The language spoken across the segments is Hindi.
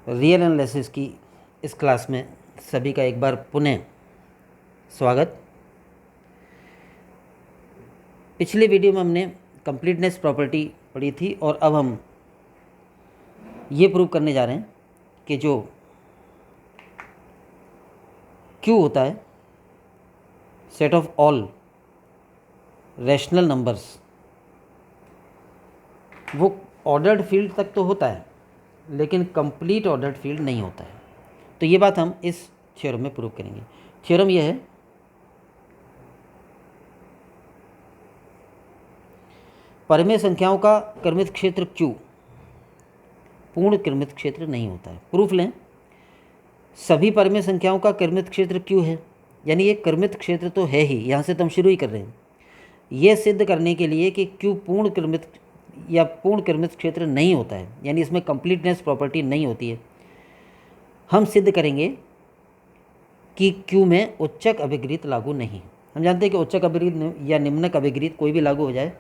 रियल एनालिसिस की इस क्लास में सभी का एक बार पुनः स्वागत। पिछले वीडियो में हमने कंप्लीटनेस प्रॉपर्टी पढ़ी थी और अब हम ये प्रूव करने जा रहे हैं कि जो Q होता है set of all rational numbers, वो ऑर्डर्ड फील्ड तक तो होता है लेकिन कंप्लीट ऑर्डर्ड फील्ड नहीं होता है। तो ये बात हम इस थ्योरम में प्रूव करेंगे। थ्योरम ये है, परिमेय संख्याओं का क्रमित क्षेत्र Q पूर्ण क्रमित क्षेत्र नहीं होता है। प्रूफ लें, सभी परिमेय संख्याओं का क्रमित क्षेत्र Q है, यानी ये क्रमित क्षेत्र तो है ही, यहाँ से तो हम शुरू ही कर रहे हैं। ये सिद्ध करने के लिए कि Q पूर्ण क्रमित या पूर्ण क्रमित क्षेत्र नहीं होता है, यानी इसमें कंप्लीटनेस प्रॉपर्टी नहीं होती है, हम सिद्ध करेंगे कि Q में उच्चक अभिगृहित लागू नहीं। हम जानते हैं कि उच्चक अभिगृहित या निम्नक अभिगृहित कोई भी लागू हो जाए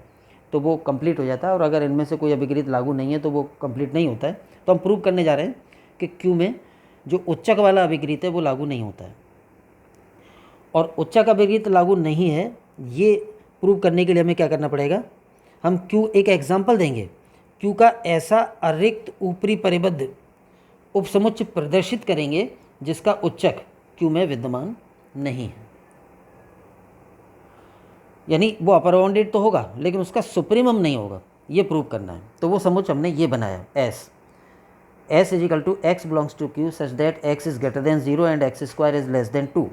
तो वो कंप्लीट हो जाता है, और अगर इनमें से कोई अभिगृहित लागू नहीं है तो वो कंप्लीट नहीं होता है। तो हम प्रूव करने जा रहे हैं कि Q में जो उच्चक वाला अभिगृहित है वो लागू नहीं होता है, और उच्चक अभिगृहित लागू नहीं है ये प्रूव करने के लिए हमें क्या करना पड़ेगा, हम Q एक एग्जाम्पल देंगे। Q का ऐसा अरिक्त ऊपरी परिबद्ध उपसमुच्चय प्रदर्शित करेंगे जिसका उच्चक Q में विद्यमान नहीं है, यानी वो अपर बाउंडेड तो होगा लेकिन उसका सुप्रीमम नहीं होगा, ये प्रूव करना है। तो वो समुच्चय हमने ये बनाया, S is equal to x belongs to Q such that x is greater than 0 and x square is less than 2।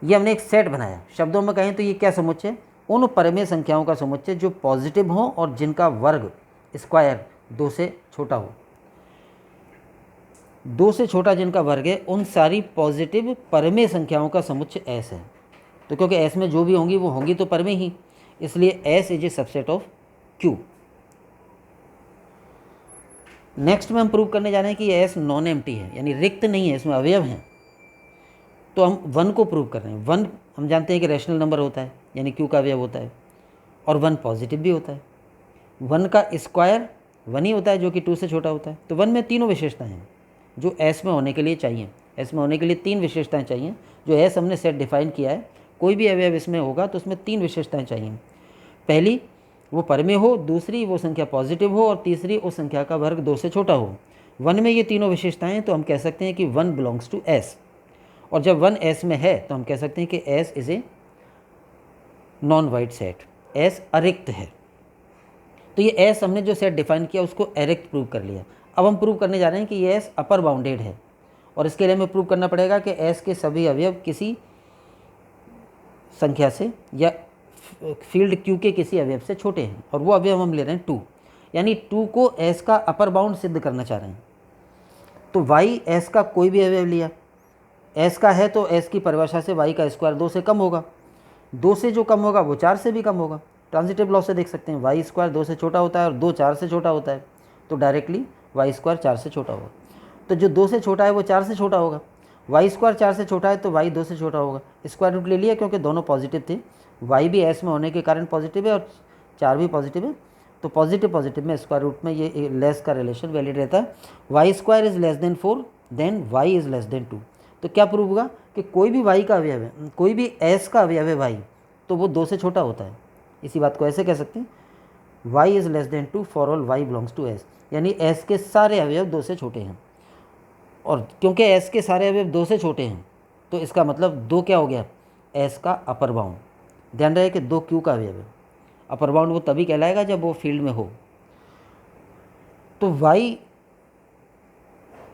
ये हमने एक सेट बनाया। शब्दों में कहें तो ये क्या समुच्चय, उन परिमेय संख्याओं का समुच्चय जो पॉजिटिव हो और जिनका वर्ग स्क्वायर 2 से छोटा हो। 2 से छोटा जिनका वर्ग है उन सारी पॉजिटिव परिमेय संख्याओं का समुच्चय S है। तो क्योंकि S में जो भी होंगी वो होंगी तो परिमेय ही, इसलिए S is a subset of Q। Next में हम प्रूव करने जा रहे हैं कि ये S नॉन एम्प्टी है, यानी रिक्त नहीं है, इसमें अवयव हैं। तो हम 1 को प्रूव कर रहे हैं। 1 हम जानते हैं कि रैशनल नंबर होता है, यानी Q का अवयव होता है, और 1 पॉजिटिव भी होता है। 1 का स्क्वायर 1 ही होता है जो कि 2 से छोटा होता है। तो 1 में तीनों विशेषताएं हैं जो S में होने के लिए चाहिए। S में होने के लिए 3 विशेषताएं चाहिए, जो S हमने सेट डिफाइन किया है। कोई भी अवयव इसमें होगा तो उसमें 3 विशेषताएं चाहिए। पहली, वो परिमेय हो, दूसरी वो संख्या पॉजिटिव हो, और तीसरी उस संख्या का वर्ग 2 से छोटा हो। 1 में ये तीनों विशेषताएं हैं तो हम कह सकते हैं कि 1 बिलोंग्स टू S। और जब 1 S में है तो हम कह सकते हैं कि S is a non void set, S अरिक्त है। तो ये S हमने जो सेट डिफाइन किया उसको अरिक्त प्रूव कर लिया। अब हम प्रूव करने जा रहे हैं कि ये S अपर बाउंडेड है, और इसके लिए हमें प्रूव करना पड़ेगा कि S के सभी अवयव किसी संख्या से या फील्ड Q के किसी अवयव से छोटे हैं, और वो अवयव हम ले रहे हैं 2, यानी 2 को S का अपर बाउंड सिद्ध करना चाह रहे हैं। तो y S का कोई भी अवयव लिया, S का है तो S की परिभाषा से y का स्क्वायर 2 से कम होगा, 2 से जो कम होगा वो 4 से भी कम होगा। ट्रांजिटिव लॉ से देख सकते हैं y स्क्वायर 2 से छोटा होता है और 2 4 से छोटा होता है, तो डायरेक्टली y स्क्वायर 4 से छोटा होगा। तो जो 2 से छोटा है वो 4 से छोटा होगा, y स्क्वायर 4 से छोटा है तो y 2 से छोटा होगा। स्क्वायर रूट ले लिया क्योंकि दोनों पॉजिटिव थे, y भी S में होने के कारण पॉजिटिव है और 4 भी पॉजिटिव है, तो पॉजिटिव पॉजिटिव में स्क्वायर रूट में ये लेस का रिलेशन वैलिड रहता है। y square is less than 4 then y is less than 2। तो क्या प्रूव होगा कि कोई भी y का अवयव है, कोई भी S का अवयव है y, तो वो 2 से छोटा होता है। इसी बात को ऐसे कह सकते हैं, y is less than 2 for all y belongs to S, यानी S के सारे अवयव 2 से छोटे हैं। और क्योंकि S के सारे अवयव 2 से छोटे हैं तो इसका मतलब 2 क्या हो गया, S का अपर बाउंड। ध्यान रहे कि 2 Q का अवयव है, अपर बाउंड वो तभी कहलाएगा जब वो फील्ड में हो। तो y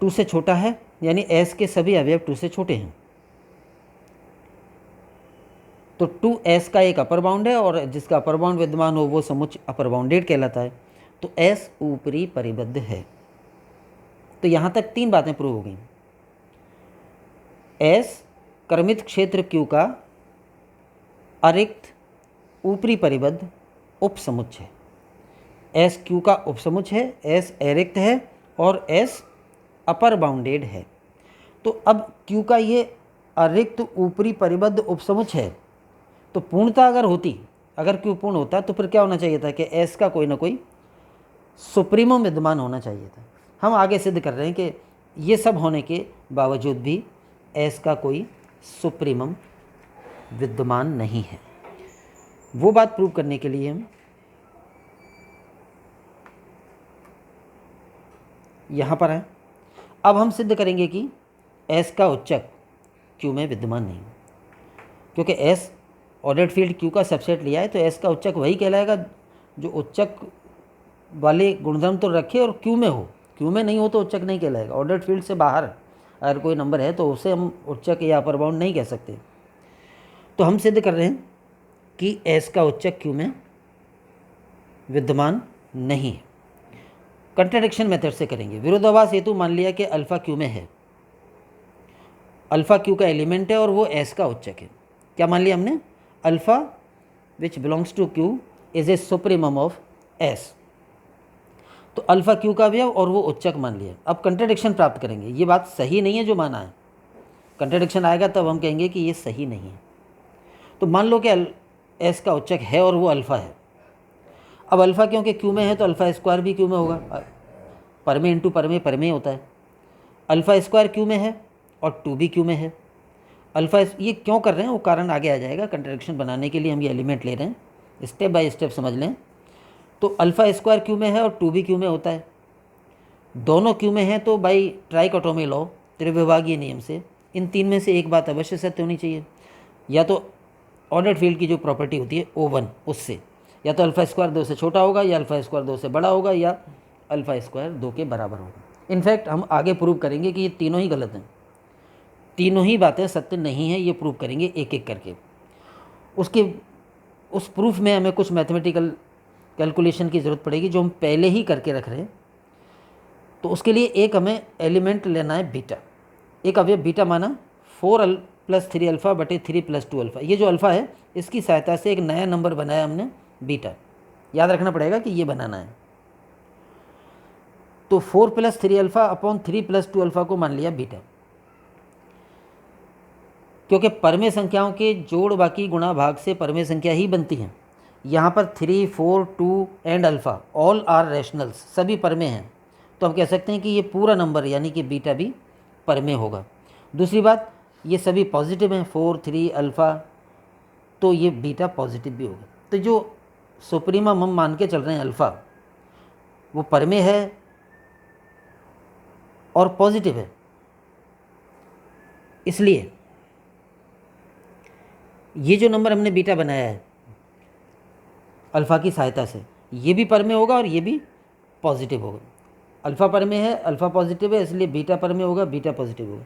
2 से छोटा है, यानी S के सभी अवयव 2 से छोटे हैं, तो 2S का एक अपर बाउंड है, और जिसका अपर बाउंड विद्यमान हो वो समुच्चय अपर बाउंडेड कहलाता है। तो S ऊपरी परिबद्ध है। तो यहाँ तक 3 बातें प्रूव हो गई। S क्रमित क्षेत्र Q का अरिक्त ऊपरी परिबद्ध उपसमुच्चय है। S Q का उपसमुच्चय है, S अरिक्त है और S अपर बाउंडेड है। तो अब Q का ये अरिक्त ऊपरी परिबद्ध उपसमुच्चय है, तो पूर्णता अगर होती, अगर Q पूर्ण होता तो फिर क्या होना चाहिए था कि S का कोई ना कोई सुप्रीमम विद्यमान होना चाहिए था। हम आगे सिद्ध कर रहे हैं कि ये सब होने के बावजूद भी एस का कोई सुप्रीमम विद्यमान नहीं है। वो बात प्रूव करने के लिए हम यहाँ पर हैं। अब हम सिद्ध करेंगे कि एस का उच्चक क्यू में विद्यमान नहीं, क्योंकि एस ऑर्डर्ड फील्ड क्यू का सबसेट लिया है, तो एस का उच्चक वही कहलाएगा जो उच्चक वाले गुणधर्म तो रखे और क्यू में हो। क्यू में नहीं हो तो उच्चक नहीं कहलाएगा। ऑर्डर्ड फील्ड से बाहर अगर कोई नंबर है तो उसे हम उच्चक या अपर बाउंड नहीं कह सकते। तो हम सिद्ध कर रहे हैं कि एस का उच्चक क्यू में विद्यमान नहीं है। कंट्राडिक्शन मेथड से करेंगे। विरोधाभास हेतु मान लिया कि अल्फा क्यू में है, अल्फा क्यू का एलिमेंट है और वो एस का उच्चक है। क्या मान लिया हमने? Alpha which belongs to Q is a supremum of S. तो अल्फा क्यू का अवयव और वो उच्चक मान लिया। अब कंट्राडिक्शन प्राप्त करेंगे। ये बात सही नहीं है जो माना है। कंट्राडिक्शन आएगा तब हम कहेंगे कि ये सही नहीं है। तो मान लो कि एस का उच्चक है और वो अल्फ़ा है। अब अल्फ़ा क्योंकि क्यू में है तो अल्फ़ा स्क्वायर भी क्यू में होगा। परमे इंटू परमे परमे होता है। अल्फ़ा स्क्वायर क्यू में है और 2 भी क्यू में है। अल्फ़ा ये क्यों कर रहे हैं वो कारण आगे आ जाएगा। कंट्राडिक्शन बनाने के लिए हम ये एलिमेंट ले रहे हैं, स्टेप बाय स्टेप समझ लें। तो अल्फ़ा स्क्वायर क्यू में है और 2 भी क्यू में होता है। दोनों क्यू में है तो बाई ट्राइकोटोमी लॉ, त्रिविभागीय नियम से इन तीन में से एक बात अवश्य सत्य होनी चाहिए। या तो ऑर्डर्ड फील्ड की जो प्रॉपर्टी होती है O1 उससे, या तो अल्फ़ा स्क्वायर 2 से छोटा होगा या अल्फ़ा स्क्वायर 2 से बड़ा होगा या अल्फ़ा स्क्वायर 2 के बराबर होगा। इनफैक्ट हम आगे प्रूव करेंगे कि ये तीनों ही गलत हैं, तीनों ही बातें सत्य नहीं है। ये प्रूव करेंगे एक एक करके। उस प्रूफ में हमें कुछ मैथमेटिकल कैलकुलेशन की ज़रूरत पड़ेगी जो हम पहले ही करके रख रहे हैं। तो उसके लिए एक हमें एलिमेंट लेना है बीटा। एक अवयव बीटा माना 4 + 3 अल्फ़ा बटे 3 + 2 अल्फ़ा। ये जो अल्फ़ा है इसकी सहायता से एक नया नंबर बनाया हमने बीटा। याद रखना पड़ेगा कि ये बनाना है। तो 4 + 3 अल्फ़ा अपॉन 3 + 2 अल्फ़ा को मान लिया बीटा, क्योंकि परमेय संख्याओं के जोड़ बाकी गुणा भाग से परमेय संख्या ही बनती हैं। यहाँ पर 3, 4, 2 and alpha all are rationals, सभी परमेय हैं। तो हम कह सकते हैं कि ये पूरा नंबर यानी कि बीटा भी परमेय होगा। दूसरी बात, ये सभी पॉजिटिव हैं, 4, 3 अल्फ़ा, तो ये बीटा पॉजिटिव भी होगा। तो जो सुप्रीमम हम मान के चल रहे हैं अल्फ़ा, वो परमेय है और पॉजिटिव है। इसलिए ये जो नंबर हमने बीटा बनाया है अल्फ़ा की सहायता से, ये भी परमेय होगा और ये भी पॉजिटिव होगा। अल्फ़ा परमेय है, अल्फ़ा पॉजिटिव है, इसलिए बीटा परमेय होगा, बीटा पॉजिटिव होगा।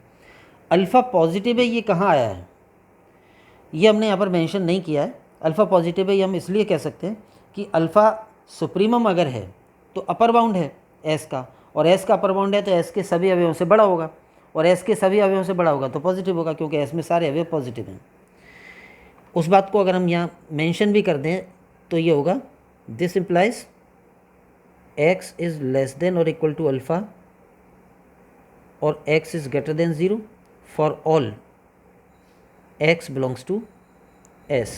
अल्फ़ा पॉजिटिव है, ये कहाँ आया है ये हमने यहाँ पर मेंशन नहीं किया है। अल्फ़ा पॉजिटिव है ये हम इसलिए कह सकते हैं कि अल्फ़ा सुप्रीमम अगर है तो अपर बाउंड है एस का, और एस का अपर बाउंड है तो एस के सभी अवयवों से बड़ा होगा, और एस के सभी अवयवों से बड़ा होगा तो पॉजिटिव होगा, क्योंकि एस में सारे अवयव पॉजिटिव हैं। उस बात को अगर हम यहाँ मेंशन भी कर दें तो ये होगा, this implies x is less than और इक्वल टू अल्फ़ा और x is greater than 0 for all x belongs to s।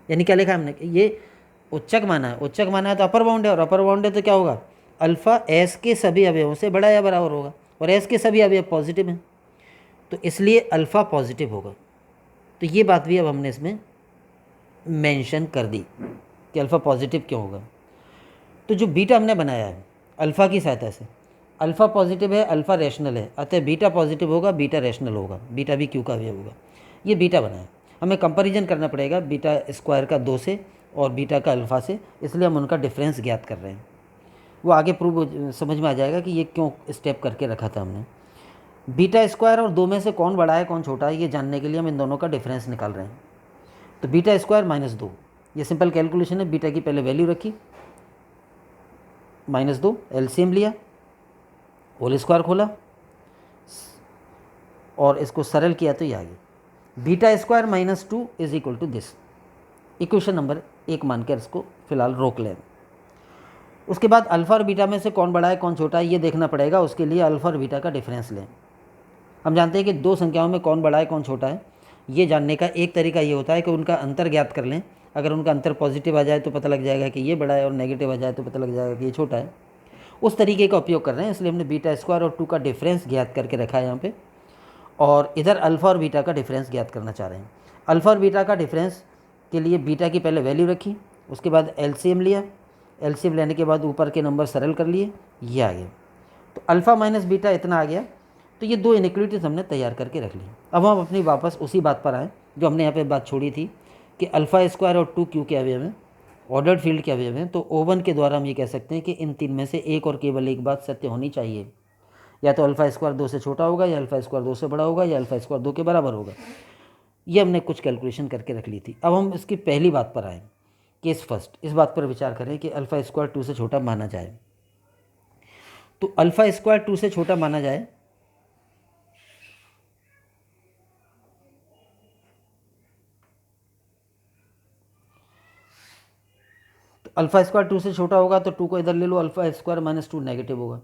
यानी क्या लिखा है हमने, ये उच्चक माना है, उच्चक माना है तो अपर बाउंड है, और अपर बाउंड है तो क्या होगा, अल्फ़ा s के सभी अवयवों से बड़ा या बराबर होगा, और s के सभी अवयव पॉजिटिव हैं, तो इसलिए अल्फ़ा पॉजिटिव होगा। तो ये बात भी अब हमने इसमें मेंशन कर दी कि अल्फ़ा पॉजिटिव क्यों होगा। तो जो बीटा हमने बनाया है अल्फ़ा की सहायता से, अल्फ़ा पॉजिटिव है, अल्फ़ा रैशनल है, अतः बीटा पॉजिटिव होगा, बीटा रैशनल होगा, बीटा भी क्यू का अवयव होगा। ये बीटा बना है। हमें कंपैरिजन करना पड़ेगा बीटा स्क्वायर का 2 से और बीटा का अल्फ़ा से, इसलिए हम उनका डिफरेंस ज्ञात कर रहे हैं। वो आगे प्रूव समझ में आ जाएगा कि ये क्यों स्टेप करके रखा था हमने। बीटा स्क्वायर और 2 में से कौन बड़ा है कौन छोटा है ये जानने के लिए हम इन दोनों का डिफरेंस निकाल रहे हैं। तो बीटा स्क्वायर -2, ये सिंपल कैलकुलेशन है। बीटा की पहले वैल्यू रखी, -2 एलसीएम लिया, होल स्क्वायर खोला और इसको सरल किया तो ये आ गया। Beta square -2 is equal to this. Equation number 1 मानकर इसको फिलहाल रोक लें। उसके बाद अल्फ़ा और बीटा में से कौन बड़ा है कौन छोटा है ये देखना पड़ेगा। उसके लिए अल्फ़ा और बीटा का डिफरेंस लें। हम जानते हैं कि 2 संख्याओं में कौन बड़ा है कौन छोटा है, ये जानने का एक तरीका ये होता है कि उनका अंतर ज्ञात कर लें। अगर उनका अंतर पॉजिटिव आ जाए तो पता लग जाएगा कि ये बड़ा है, और नेगेटिव आ जाए तो पता लग जाएगा कि ये छोटा है। उस तरीके का उपयोग कर रहे हैं, इसलिए हमने बीटा स्क्वायर और 2 का डिफरेंस ज्ञात करके रखा है यहाँ पे, और इधर अल्फ़ा और बीटा का डिफरेंस ज्ञात करना चाह रहे हैं। अल्फ़ा और बीटा का डिफरेंस के लिए बीटा की पहले वैल्यू रखी, उसके बाद एलसीएम लिया, एलसीएम लेने के बाद ऊपर के नंबर सरल कर लिए, ये आ गया। तो अल्फ़ा माइनस बीटा इतना आ गया। तो ये 2 इनइक्वालिटीज़ हमने तैयार करके रख ली। अब हम अपनी वापस उसी बात पर आएँ जो हमने यहाँ पे बात छोड़ी थी कि अल्फ़ा स्क्वायर और 2 क्यू के अवयव हैं, ऑर्डर्ड फील्ड के अवयव हैं। तो ओवन के द्वारा हम ये कह सकते हैं कि इन 3 में से एक और केवल एक बात सत्य होनी चाहिए, या तो अल्फ़ा स्क्वायर 2 से छोटा होगा, या अल्फ़ा स्क्वायर 2 से बड़ा होगा, या अल्फ़ा स्क्वायर 2 के बराबर होगा। ये हमने कुछ कैलकुलेशन करके रख ली थी। अब हम इसकी पहली बात पर आएँ, केस फर्स्ट। इस बात पर विचार करें कि अल्फ़ा स्क्वायर 2 से छोटा माना जाए। तो अल्फ़ा स्क्वायर 2 से छोटा माना जाए तो अल्फ़ा स्क्वायर 2 से छोटा होगा, तो 2 को इधर ले लो, अल्फ़ा स्क्वायर माइनस 2 नेगेटिव होगा।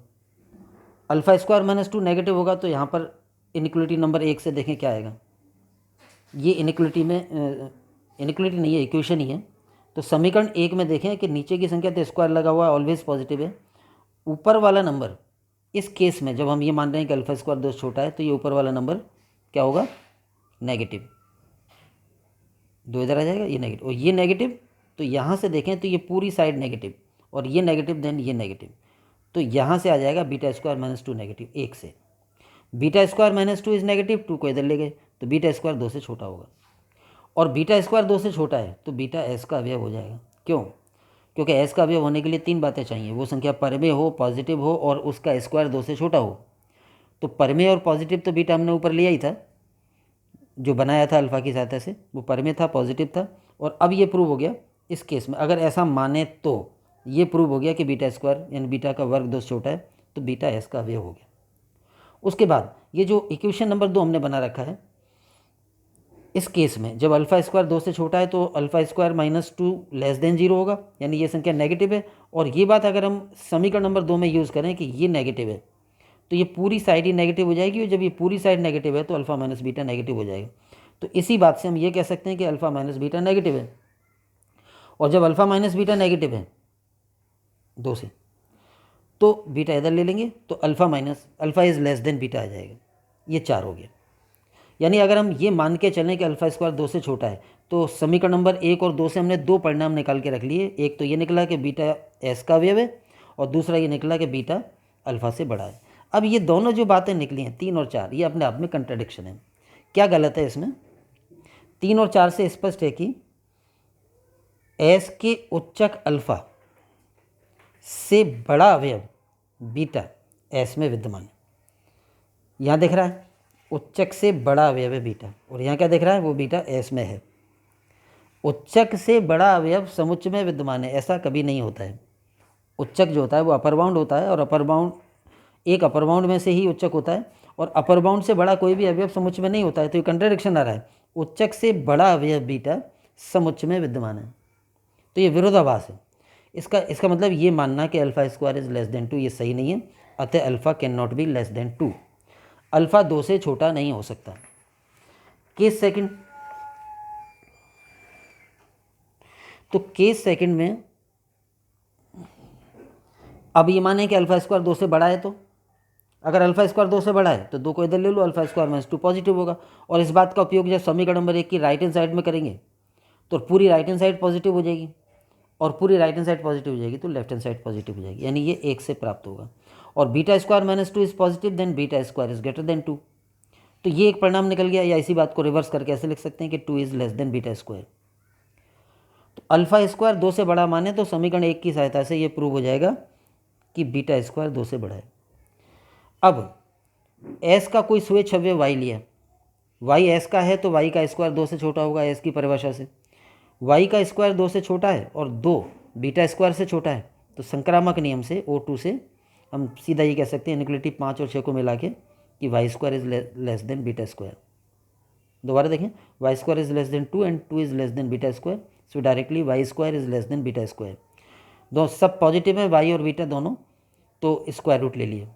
अल्फ़ा स्क्वायर माइनस 2 नेगेटिव होगा, तो यहाँ पर इनइक्वालिटी नंबर 1 से देखें क्या आएगा। ये इनइक्वालिटी में इनइक्वालिटी नहीं है, इक्वेशन ही है। तो समीकरण 1 में देखें कि नीचे की संख्या तो स्क्वायर लगा हुआ है, ऑलवेज पॉजिटिव है। ऊपर वाला नंबर, इस केस में जब हम ये मान रहे हैं कि अल्फ़ा स्क्वायर 2 से छोटा है, तो ये ऊपर वाला नंबर क्या होगा, नेगेटिव। 2 इधर आ जाएगा, ये नेगेटिव और ये नेगेटिव। तो यहाँ से देखें तो ये पूरी साइड नेगेटिव, और ये नेगेटिव, देन ये नेगेटिव। तो यहाँ से आ जाएगा बीटा स्क्वायर माइनस 2 नेगेटिव 1 से। Beta square minus 2 is negative, 2 को इधर ले गए, तो बीटा स्क्वायर 2 से छोटा होगा। और बीटा स्क्वायर 2 से छोटा है तो बीटा एस का अवयव हो जाएगा। क्यों? क्योंकि एस का अवयव होने के लिए 3 बातें चाहिए, वो संख्या परमेय हो, पॉजिटिव हो, और उसका स्क्वायर 2 से छोटा हो। तो परमेय और पॉजिटिव तो बीटा हमने ऊपर लिया ही था, जो बनाया था अल्फ़ा की सहायता से, वो परमेय था, पॉजिटिव था। और अब ये प्रूव हो गया इस केस में, अगर ऐसा माने तो ये प्रूव हो गया कि बीटा स्क्वायर यानी बीटा का वर्ग 2 से छोटा है, तो बीटा एस का अवयव हो गया। उसके बाद ये जो इक्वेशन नंबर 2 हमने बना रखा है, इस केस में जब अल्फ़ा स्क्वायर 2 से छोटा है तो alpha square minus 2 less than 0 होगा, यानी ये संख्या नेगेटिव है। और ये बात अगर हम समीकरण नंबर 2 में यूज़ करें कि ये नेगेटिव है, तो ये पूरी साइड ही नेगेटिव हो जाएगी, और जब ये पूरी साइड नेगेटिव है तो अल्फ़ा माइनस बीटा नेगेटिव हो जाएगा। तो इसी बात से हम ये कह सकते हैं कि अल्फ़ा माइनस बीटा नेगेटिव है। और जब अल्फ़ा माइनस बीटा नेगेटिव है 2 से, तो बीटा इधर ले लेंगे, तो alpha is less than beta आ जाएगा। ये 4 हो गया। यानी अगर हम ये मान के चलें कि अल्फ़ा स्क्वायर 2 से छोटा है, तो समीकरण नंबर 1 और 2 से हमने 2 परिणाम निकाल के रख लिए। एक तो ये निकला कि बीटा एस का अवयव है, और दूसरा ये निकला कि बीटा अल्फ़ा से बड़ा है। अब ये दोनों जो बातें निकली हैं 3 और 4, ये अपने आप में कंट्राडिक्शन है। क्या गलत है इसमें? 3 और 4 से स्पष्ट है कि एस के उच्चक अल्फ़ा से बड़ा अवयव बीटा एस में विद्यमान है। यहाँ दिख रहा है उच्चक से बड़ा अवयव है बीटा, और यहाँ क्या दिख रहा है, वो बीटा एस में है। उच्चक से बड़ा अवयव समुच्चय में विद्यमान है, ऐसा कभी नहीं होता है। उच्चक जो होता है वो अपर बाउंड होता है, और अपर बाउंड एक अपर बाउंड में से ही उच्चक होता है, और अपर बाउंड से बड़ा कोई भी अवयव समुच्चय में नहीं होता है। तो ये कंट्राडिक्शन आ रहा है, उच्चक से बड़ा अवयव बीटा समुच्चय में विद्यमान है, तो ये विरोधाभास है। इसका मतलब ये मानना कि alpha square is less than 2, ये सही नहीं है। अतः alpha can not be less than 2, alpha 2 से छोटा नहीं हो सकता। केस सेकंड, तो केस सेकंड में अब ये माने कि अल्फ़ा स्क्वायर 2 से बड़ा है, तो अगर अल्फ़ा स्क्वायर 2 से बड़ा है तो 2 को इधर ले लो, अल्फ़ा स्क्वायर माइनस 2 पॉजिटिव होगा। और इस बात का उपयोग जब समीकरण नंबर 1 की राइट हैंड साइड में करेंगे तो पूरी राइट हैंड साइड पॉजिटिव हो जाएगी, और पूरी राइट हैंड साइड पॉजिटिव हो जाएगी तो लेफ्ट हैंड साइड पॉजिटिव हो जाएगी, यानी ये 1 से प्राप्त होगा। और beta square minus 2 is positive, then beta square is greater than 2। तो ये एक परिणाम निकल गया। या इसी बात को रिवर्स करके ऐसे लिख सकते हैं कि 2 is less than beta square. तो अल्फ़ा स्क्वायर 2 से बड़ा माने तो समीकरण 1 की सहायता से ये प्रूव हो जाएगा कि बीटा स्क्वायर 2 से बड़ा है। अब एस का कोई स्वेच्छ अवयव वाई लिया, वाई एस का है तो वाई का स्क्वायर 2 से छोटा होगा एस की परिभाषा से। वाई का स्क्वायर 2 से छोटा है और 2 बीटा स्क्वायर से छोटा है, तो संक्रामक नियम से O2 से हम सीधा ये कह सकते हैं इनइक्वालिटी 5 और 6 को मिला के कि y square is less than beta square. दोबारा देखें, y square is less than 2 and 2 is less than beta square, so directly y square is less than beta square. दो सब पॉजिटिव है, वाई और बीटा दोनों, तो स्क्वायर रूट ले लिए,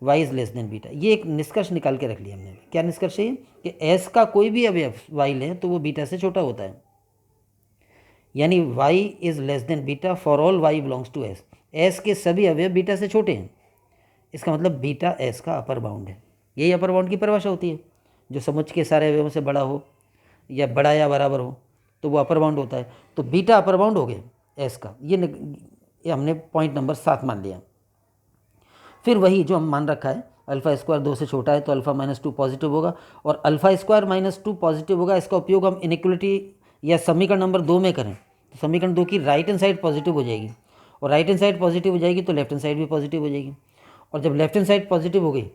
y is less than beta. ये एक निष्कर्ष निकाल के रख लिया हमने। क्या निष्कर्ष है कि एस का कोई भी अवयव वाई लें तो वो बीटा से छोटा होता है, यानी y is less than beta for all y belongs to S. S के सभी अवयव बीटा से छोटे हैं, इसका मतलब बीटा एस का अपर बाउंड है। यही अपर बाउंड की परिभाषा होती है, जो समुच्चय के सारे अवयवों से बड़ा हो या बड़ा या बराबर हो तो वो अपर बाउंड होता है। तो बीटा अपर बाउंड हो गया एस का, ये हमने पॉइंट नंबर 7 मान लिया। फिर वही जो हम मान रखा है, अल्फा स्क्वायर 2 से छोटा है तो अल्फा -2 पॉजिटिव होगा, और अल्फा स्क्वायर -2 पॉजिटिव होगा। इसका उपयोग हम इनइक्वलिटी या समीकरण नंबर 2 में करें तो समीकरण 2 की राइट हैंड साइड पॉजिटिव हो जाएगी, और राइट हैंड साइड पॉजिटिव हो जाएगी तो लेफ्ट हैंड साइड भी पॉजिटिव हो जाएगी। और जब लेफ्ट हैंड साइड पॉजिटिव हो गई,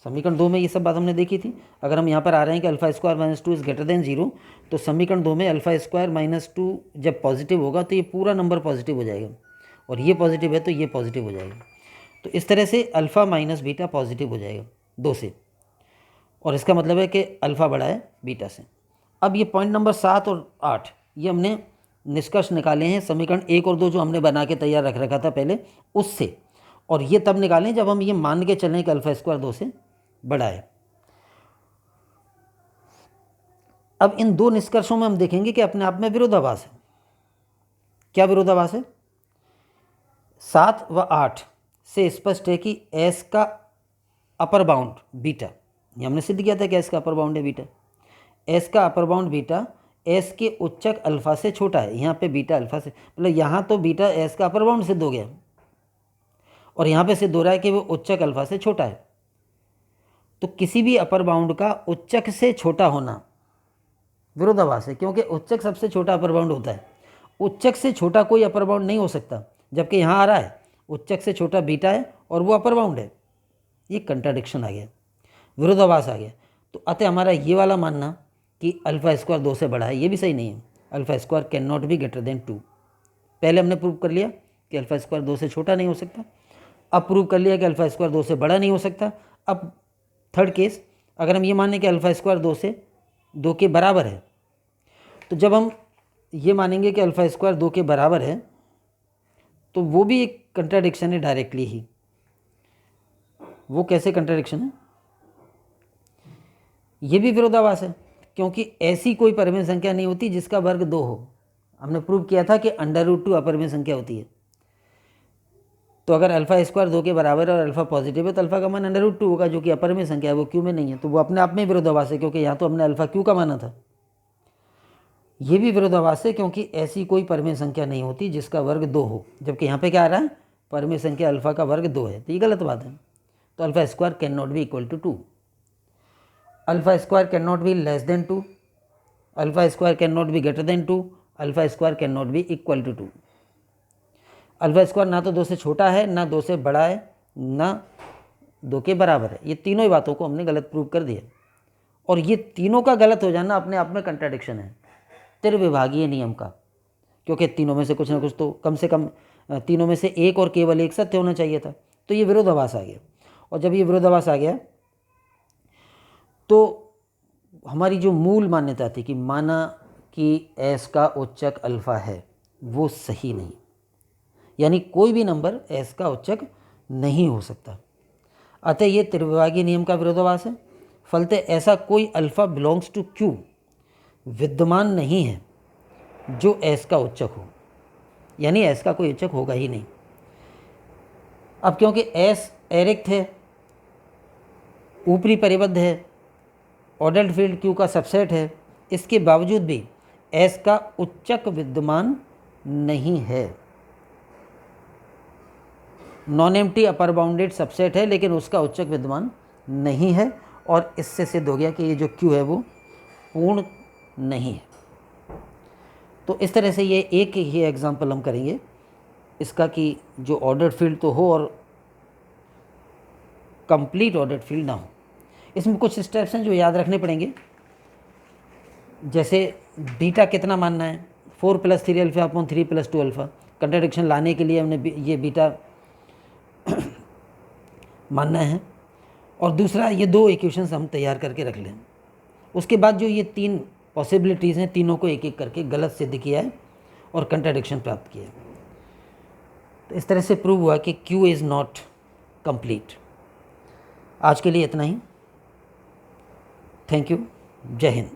समीकरण 2 में ये सब बात हमने देखी थी। अगर हम यहाँ पर आ रहे हैं कि alpha square -2 is greater than 0, तो समीकरण 2 में अल्फा स्क्वायर -2 जब पॉजिटिव होगा तो ये पूरा नंबर पॉजिटिव हो जाएगा, और ये पॉजिटिव है तो ये पॉजिटिव हो जाएगा। तो इस तरह से अल्फ़ा माइनस बीटा पॉजिटिव हो जाएगा 2 से, और इसका मतलब है कि अल्फ़ा बड़ा है बीटा से। अब ये पॉइंट नंबर 7 और 8 ये हमने निष्कर्ष निकाले हैं समीकरण 1 और 2 जो हमने बना के तैयार रख रखा था पहले उससे, और ये तब निकालें जब हम ये मान के चलें कि अल्फ़ा स्क्वायर 2 से बड़ा है। अब इन दो निष्कर्षों में हम देखेंगे कि अपने आप में विरोधाभास है। क्या विरोधाभास है? 7 व 8 से स्पष्ट है कि एस का अपर बाउंड बीटा, ये हमने सिद्ध किया था कि एस का अपर बाउंड है बीटा। एस का अपर बाउंड बीटा एस के उच्चक अल्फा से छोटा है। यहाँ पे बीटा अल्फा से, मतलब यहाँ तो बीटा एस का अपर बाउंड सिद्ध हो गया, और यहाँ पे सिद्ध हो रहा है कि वो उच्चक अल्फा से छोटा है। तो किसी भी अपर बाउंड का उच्चक से छोटा होना विरोधाभास है, क्योंकि उच्चक सबसे छोटा अपर बाउंड होता है। उच्चक से छोटा कोई अपर बाउंड नहीं हो सकता, जबकि यहाँ आ रहा है उच्चक से छोटा बीटा है और वो अपर बाउंड है। ये कंट्राडिक्शन आ गया, विरोधाभास आ गया। तो अतः हमारा ये वाला मानना कि अल्फा स्क्वायर 2 से बड़ा है, ये भी सही नहीं है। Alpha square can not be greater than 2। पहले हमने प्रूव कर लिया कि अल्फा स्क्वायर 2 से छोटा नहीं हो सकता, अब प्रूव कर लिया कि अल्फा स्क्वायर 2 से बड़ा नहीं हो सकता। अब थर्ड केस, अगर हम ये मानें कि अल्फा स्क्वायर 2 के बराबर है, तो जब हम ये मानेंगे कि अल्फा स्क्वायर 2 के बराबर है तो वो भी एक कंट्राडिक्शन है डायरेक्टली ही। वो कैसे कंट्राडिक्शन है? ये भी विरोधाभास है, क्योंकि ऐसी कोई परिमेय संख्या नहीं होती जिसका वर्ग 2 हो। हमने प्रूव किया था कि √2 अपरिमेय संख्या होती है। तो अगर अल्फा स्क्वायर 2 के बराबर है और अल्फा पॉजिटिव है तो अल्फा का मान √2 होगा, जो कि अपरिमेय संख्या है, वो क्यू में नहीं है। तो वो अपने आप में विरोधाभास है, क्योंकि यहाँ तो हमने अल्फा क्यू का माना था। ये भी विरोधाभास है, क्योंकि ऐसी कोई परिमेय संख्या नहीं होती जिसका वर्ग 2 हो, जबकि यहाँ पे क्या आ रहा है, परिमेय संख्या अल्फा का वर्ग 2 है। तो ये गलत बात है। तो alpha square can not be equal to 2, alpha square can not be less than 2, alpha square can not be greater than 2, alpha square can not be equal to 2। Alpha square ना तो 2 से छोटा है, ना 2 से बड़ा है, ना 2 के बराबर है। ये तीनों ही बातों को हमने गलत प्रूव कर दिया, और ये तीनों का गलत हो जाना अपने आप में कंट्राडिक्शन है त्रिविभागीय नियम का, क्योंकि तीनों में से कुछ ना कुछ तो, कम से कम तीनों में से एक और केवल एक सत्य होना चाहिए था। तो ये विरोधाभास आ गया, और जब ये विरोधाभास आ गया तो हमारी जो मूल मान्यता थी कि माना कि एस का उच्चक अल्फा है, वो सही नहीं। यानी कोई भी नंबर एस का उच्चक नहीं हो सकता। अतः ये त्रिविभागीय नियम का विरोधाभास है। फलतः ऐसा कोई अल्फा बिलोंग्स टू क्यू विद्यमान नहीं है जो एस का उच्चक हो, यानी एस का कोई उच्चक होगा ही नहीं। अब क्योंकि एस एरिक्त है, ऊपरी परिबद्ध है, ऑर्डर्ड फील्ड क्यू का सबसेट है, इसके बावजूद भी एस का उच्चक विद्यमान नहीं है। नॉन एम्प्टी अपर बाउंडेड सबसेट है, लेकिन उसका उच्चक विद्यमान नहीं है, और इससे सिद्ध हो गया कि ये जो क्यू है वो पूर्ण नहीं है। तो इस तरह से ये एक ही एग्जाम्पल हम करेंगे इसका कि जो ऑर्डर्ड फील्ड तो हो और कंप्लीट ऑर्डर्ड फील्ड ना हो। इसमें कुछ स्टेप्स हैं जो याद रखने पड़ेंगे, जैसे बीटा कितना मानना है, 4 + 3 अल्फा अपॉन 3 + 2 अल्फा। कंट्राडिक्शन लाने के लिए हमने ये बीटा मानना है, और दूसरा ये 2 इक्वेशंस हम तैयार करके रख लें। उसके बाद जो ये 3 पॉसिबिलिटीज़ हैं, तीनों को एक एक करके गलत सिद्ध किया है और कंट्राडिक्शन प्राप्त किया है। तो इस तरह से प्रूव हुआ कि Q इज़ नॉट कंप्लीट। आज के लिए इतना ही। Thank you. जय हिंद।